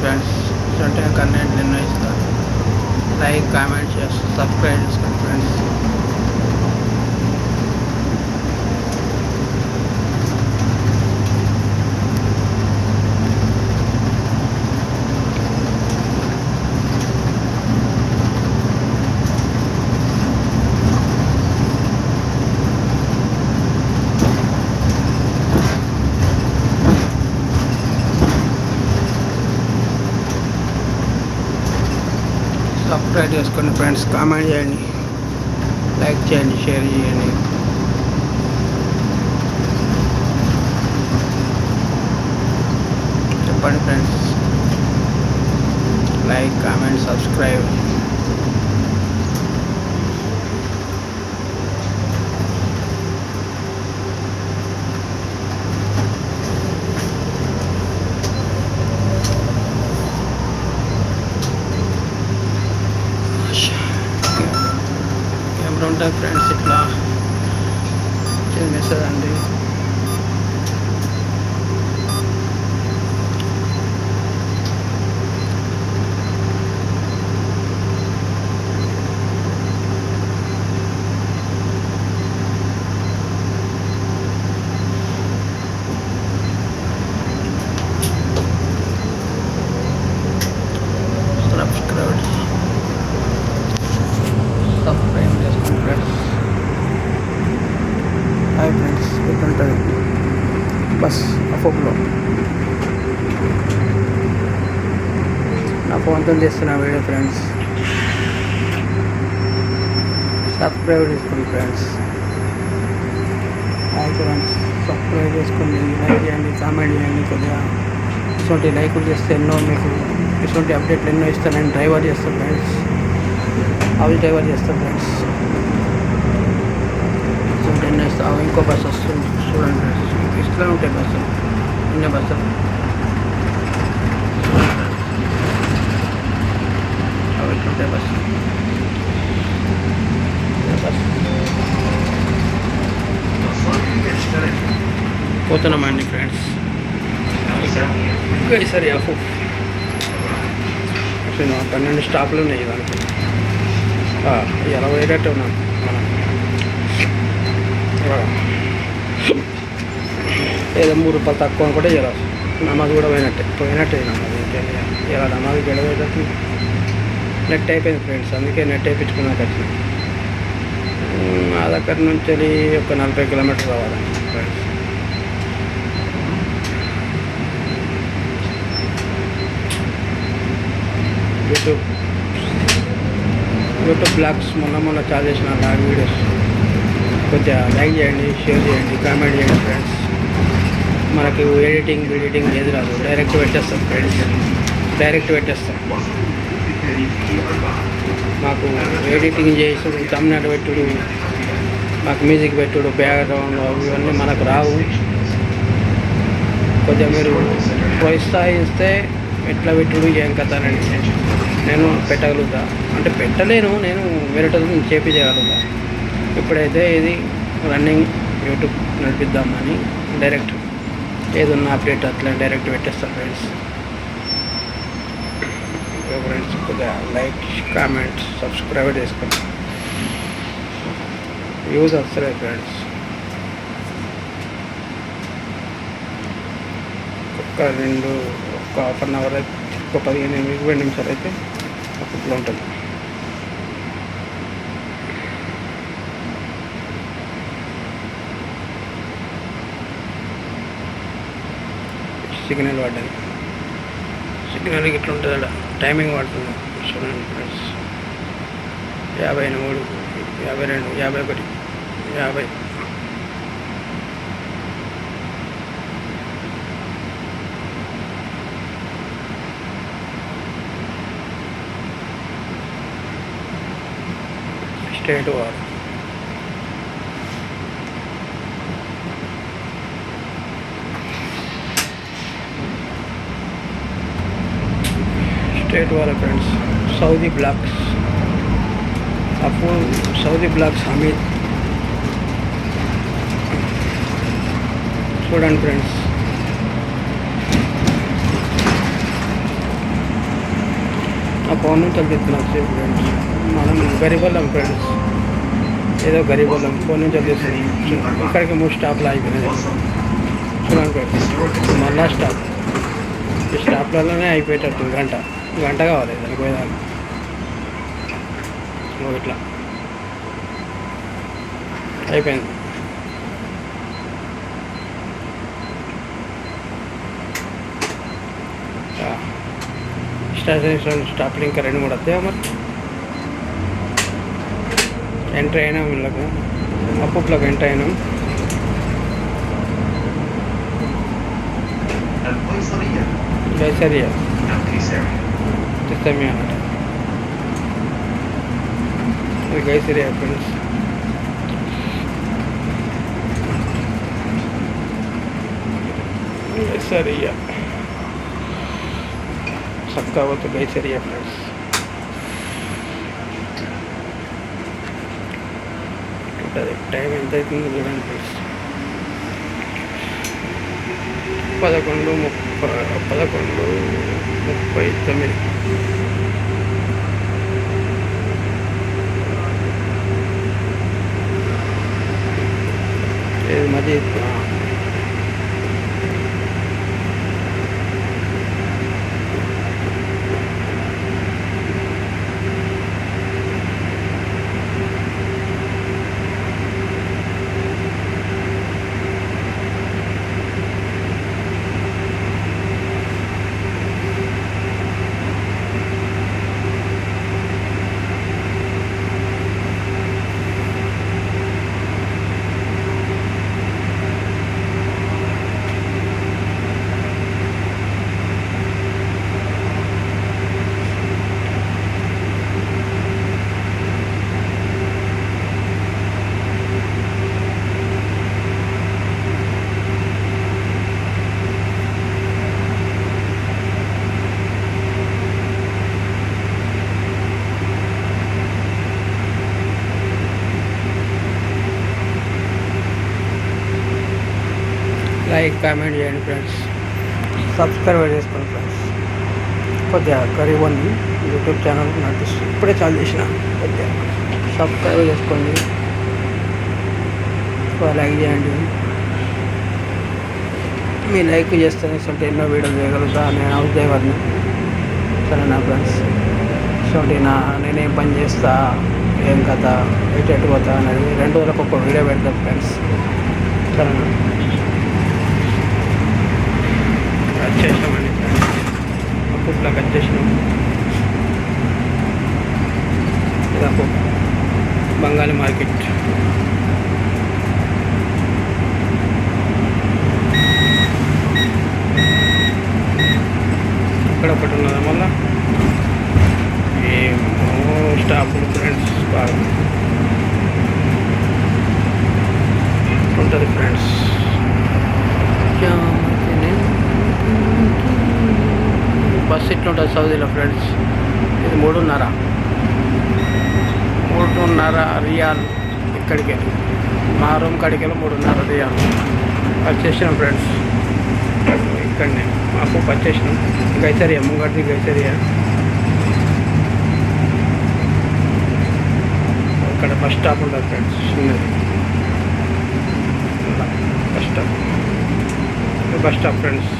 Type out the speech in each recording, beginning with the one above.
Friends. ఇటువంటి content ఎన్నో ఇస్తాను. లైక్ కామెంట్ చేసి సబ్స్క్రైబ్ చేసుకోండి ఫ్రెండ్స్. సబ్స్క్రైబ్ చేసుకోండి ఫ్రెండ్స్. కామెంట్ చేయండి, లైక్ చేయండి, షేర్ చేయండి. చెప్పండి ఫ్రెండ్స్. Like comment subscribe. ఉంటాయి ఫ్రెండ్స్, ఇట్లా చేసేదండి. హాయ్ ఫ్రెండ్స్, ఎట్లుంటుంది బస్ అఫోక్లో నా ఫోన్తో తీస్తున్న వీడియో ఫ్రెండ్స్. సబ్స్క్రైబ్ చేసుకోండి ఫ్రెండ్స్. హాయ్ ఫ్రెండ్స్, సబ్స్క్రైబ్ చేసుకోండి, లైక్ చేయండి, కామెంట్ చేయండి. కొద్దిగా ఇటువంటి లైకులు చేస్తే ఎన్నో మీకు ఇటువంటి అప్డేట్లు ఎన్నో ఇస్తాను. నేను డ్రైవర్ చేస్తాను ఫ్రెండ్స్, హౌస్ డ్రైవర్ చేస్తాను ఫ్రెండ్స్. ఎన్నో ఇస్తాను. ఇంకో బస్సు వస్తుంది చూడండి ఫ్రెండ్స్. ఇస్తూనే ఉంటాయి బస్సులు, ఎన్నో బస్సులు. అవి ఇట్లుంటాయి బస్సు. పోతున్నామండి ఫ్రెండ్స్. సరే అఫు 12 స్టాప్లు ఉన్నాయి దానికి. ఎలా పోయేటట్టు ఉన్నాం మనం. ఏదో 3 రూపాయలు తక్కువ అనుకుంటే ఇలా నమాజ్ కూడా పోయినట్టే నమాజ్. ఇంకేంటి ఇలా నమాజ్ గెలవేటట్టు నెట్ అయిపోయింది ఫ్రెండ్స్. అందుకే నెట్ వేయించుకున్నాక వచ్చిన. మా దగ్గర నుంచి ఒక 40 కిలోమీటర్లు రావాలి ఫ్రెండ్స్. యూట్యూబ్ బ్లాగ్స్ మొన్న చాలా చేసిన బ్లాగ్ వీడియోస్. కొద్దిగా లైక్ చేయండి, షేర్ చేయండి, కామెంట్ చేయండి ఫ్రెండ్స్. మనకు ఎడిటింగ్ ఏది రాదు, డైరెక్ట్ పెట్టేస్తాం ఫ్రెండ్స్. డైరెక్ట్ పెట్టేస్తాం. మాకు ఎడిటింగ్ చేసుడు, తమిళనాడు పెట్టుడు, మాకు మ్యూజిక్ పెట్టుడు, బ్యాక్గ్రౌండ్ ఇవన్నీ మనకు రావు. కొద్దిగా మీరు ప్రోత్సహిస్తే ఎట్లా పెట్టుడు ఏం కథ అని నేను పెట్టగలుగుతా. అంటే పెట్టలేను, నేను వేరేటో చేపించగలుగుతా. ఇప్పుడైతే ఇది రన్నింగ్ యూట్యూబ్ నడిపిద్దామని డైరెక్ట్ ఏదన్నా అప్డేట్ అట్లా డైరెక్ట్ పెట్టేస్తాను ఫ్రెండ్స్. ఫ్రెండ్స్ కొద్దిగా లైక్ కామెంట్ సబ్స్క్రైబ్ చేసుకోండి. యూజ్ వస్తలేదు ఫ్రెండ్స్. ఒక హాఫ్ అన్ అవర్ అయితే, ఒక 15-20 నిమిషాలు అయితే అప్పట్లో ఉంటుంది. సిగ్నల్ పడ్డది. సిగ్నల్కి ఇట్లా ఉంటుంది అక్కడ టైమింగ్ పడుతుంది చూడండి ఫ్రెండ్స్. 53, 52, 51, 50. స్ట్రైట్ వారు ఫ్రెండ్స్. సౌదీ బ్లాక్స్ అప్పుడు సౌదీ బ్లాక్స్ హమీద్ చూడండి ఫ్రెండ్స్. ఫోన్ నుంచి తీస్తున్నాం ఫ్రెండ్స్. మనం గరీబ్ ఫ్రెండ్స్, ఏదో గరీబ్ వాళ్ళం ఫోన్ నుంచి తీస్తున్నాం. ఇక్కడికి 3 స్టాప్లు అయిపోయినాయి చూడండి ఫ్రెండ్స్. మళ్ళా స్టాప్, ఈ స్టాప్లలోనే అయిపోయేటట్టు గంట కావాలి దానికి పోయేదాకా. ఇట్లా అయిపోయింది. స్టాప్లు ఇంకా 2-3 వస్తాయా మరి. ఎంటర్ అయినాం వీళ్ళకు, అప్పుట్లోకి ఎంటర్ అయినాం. గైసరియా చిత్తమి అన్నమాట. ఇది గైసరియా ఫ్రెండ్స్. గైసరియా చక్కగా పోతుంది గైసరియా ఫ్రెండ్స్. ఉంటుంది టైం ఎంత అవుతుందో చూడండి ఫ్రెండ్స్. 11:39. ఇది మజీద్. లైక్ కామెంట్ చేయండి ఫ్రెండ్స్, సబ్స్క్రైబ్ చేసుకోండి ఫ్రెండ్స్. కొద్దిగా గరీబ్ ఉంది యూట్యూబ్ ఛానల్ నడిపిస్తుంది, ఇప్పుడే చాలు చేసిన. కొద్దిగా సబ్స్క్రైబ్ చేసుకోండి, లైక్ చేయండి. మీ లైక్ చేస్తేనే సొంటి ఎన్నో వీడియోలు చేయగలుగుతా. నేను హౌస్ డ్రైవర్ని, సరేనా ఫ్రెండ్స్. సొంటి నేనేం పని చేస్తా, ఏం కథ, ఎటు పోతా అనేది 2 రోజులకు ఒక వీడియో పెడతాను ఫ్రెండ్స్, సరేనా. వచ్చేసినామండి ఫ్రెండ్స్, అప్పుట్లోకి వచ్చేసినాం. ఇదాపు బంగాళీ మార్కెట్. అక్కడ ఒకటి ఉన్నదా మళ్ళా ఏమో స్టాఫ్లు ఫ్రెండ్స్ బాగా ఉంటుంది ఫ్రెండ్స్. బస్ ఇట్లుంటుంది సౌదీలో ఫ్రెండ్స్. ఇది 3.5 రియాల్. ఇక్కడికి మా రూమ్ కాడికి 3.5 రియాల్. వచ్చేసినాం ఫ్రెండ్స్, ఇక్కడనే మాకు వచ్చేసినాం. గైసరియా ముంగడిది గైసరియా. ఇక్కడ బస్ స్టాప్ ఉంటుంది ఫ్రెండ్స్, చిన్నది bus stop. Bus stop friends.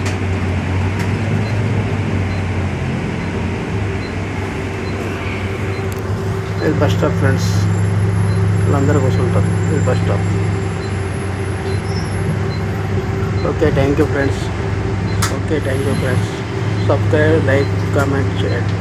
ఇది బస్ స్టాప్ ఫ్రెండ్స్, వీళ్ళందరూ కూర్చుంటారు. ఇది bus stop. Okay, thank you friends. Subscribe, like, comment చేయండి.